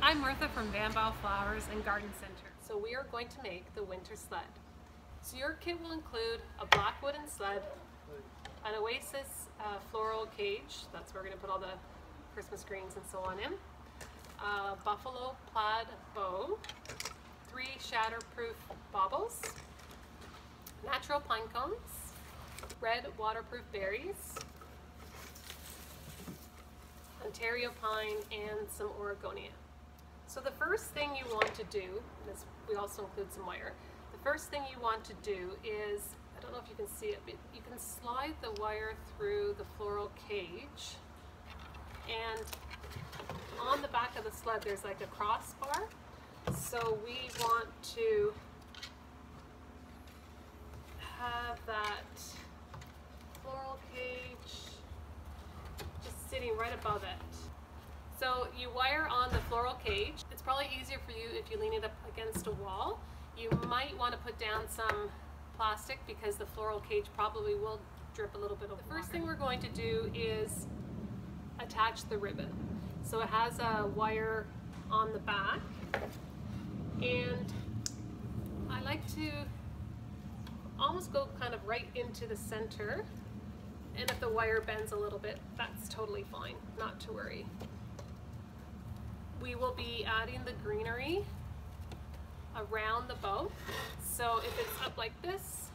I'm Martha from Belle Flowers and Garden Center. So we are going to make the winter sled. So your kit will include a black wooden sled, an Oasis floral cage, that's where we're going to put all the Christmas greens and so on in, a buffalo plaid bow, 3 shatterproof baubles, natural pine cones, red waterproof berries, Ontario pine, and some Oregonia. So the first thing you want to do, we also include some wire, the first thing you want to do is, I don't know if you can see it, but you can slide the wire through the floral cage, and on the back of the sled there's like a crossbar. So we want to have that floral cage just sitting right above it. So you wire on the floral cage. It's probably easier for you if you lean it up against a wall. You might want to put down some plastic because the floral cage probably will drip a little bit of water. The first thing we're going to do is attach the ribbon. So it has a wire on the back, and I like to almost go kind of right into the center, and if the wire bends a little bit, that's totally fine, not to worry. We will be adding the greenery around the bow. So if it's up like this,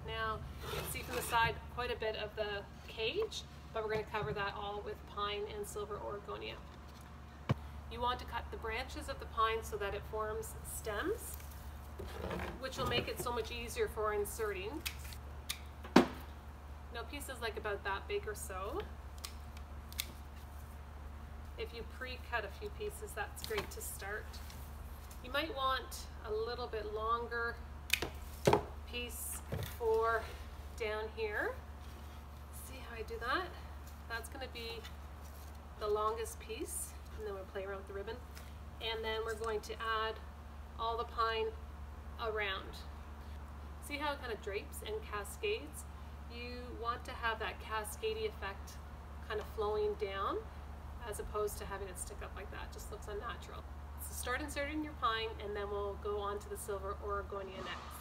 now you can see from the side quite a bit of the cage, but we're going to cover that all with pine and silver Oregonia. You want to cut the branches of the pine so that it forms stems, which will make it so much easier for inserting. Now pieces like about that big or so. If you pre-cut a few pieces, that's great to start. You might want a little bit longer piece for down here. See how I do that? That's going to be the longest piece, and then we'll play around with the ribbon. And then we're going to add all the pine around. See how it kind of drapes and cascades? You want to have that cascadey effect kind of flowing down, as opposed to having it stick up like that. Just looks unnatural. So start inserting your pine, and then we'll go on to the silver Oregonia next.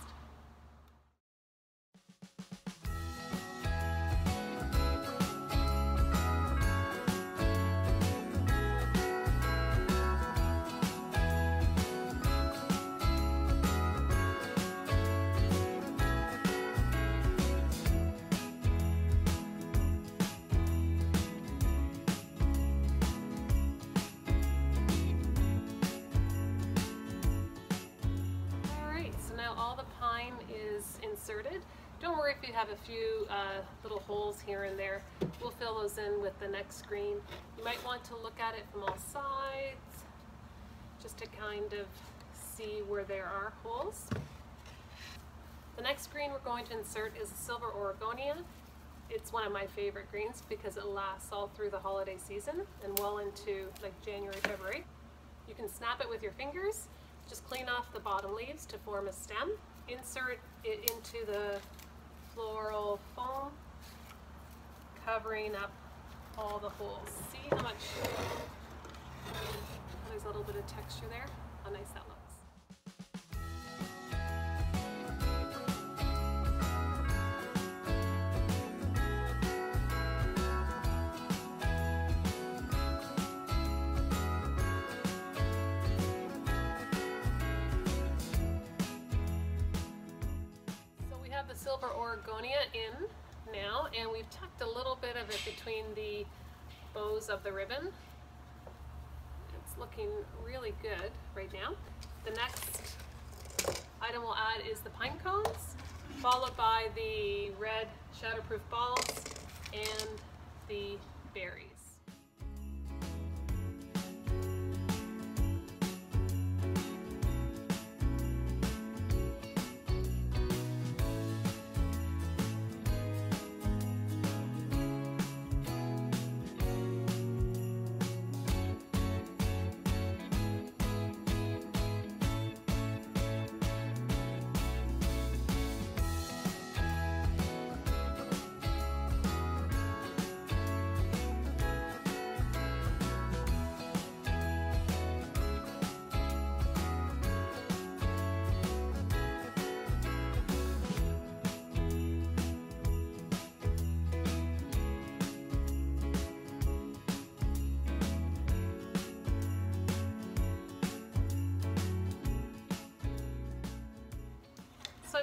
Inserted. Don't worry if you have a few little holes here and there. We'll fill those in with the next screen. You might want to look at it from all sides just to kind of see where there are holes. The next screen we're going to insert is a silver Oregonia. It's one of my favorite greens because it lasts all through the holiday season and well into like January, February. You can snap it with your fingers. Just clean off the bottom leaves to form a stem. Insert it into the floral foam, covering up all the holes. See how much, there's a little bit of texture there? How nice that looks. The silver Oregonia in now, and we've tucked a little bit of it between the bows of the ribbon. It's looking really good right now. The next item we'll add is the pine cones, followed by the red shatterproof balls and the berries.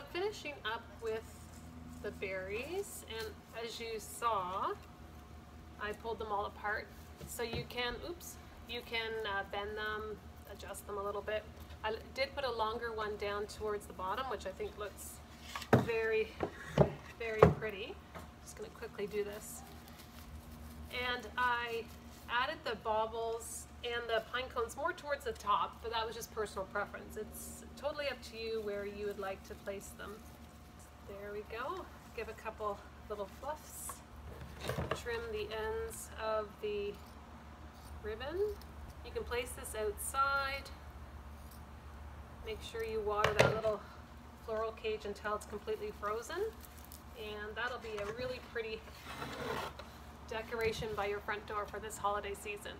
I'm finishing up with the berries, and as you saw, I pulled them all apart. So you can, bend them, adjust them a little bit. I did put a longer one down towards the bottom, which I think looks very, very pretty. Just gonna quickly do this. And I added the baubles and the pine cones more towards the top, but that was just personal preference. It's totally up to you where you would like to place them. There we go. Give a couple little fluffs. Trim the ends of the ribbon. You can place this outside. Make sure you water that little floral cage until it's completely frozen, and that'll be a really pretty decoration by your front door for this holiday season.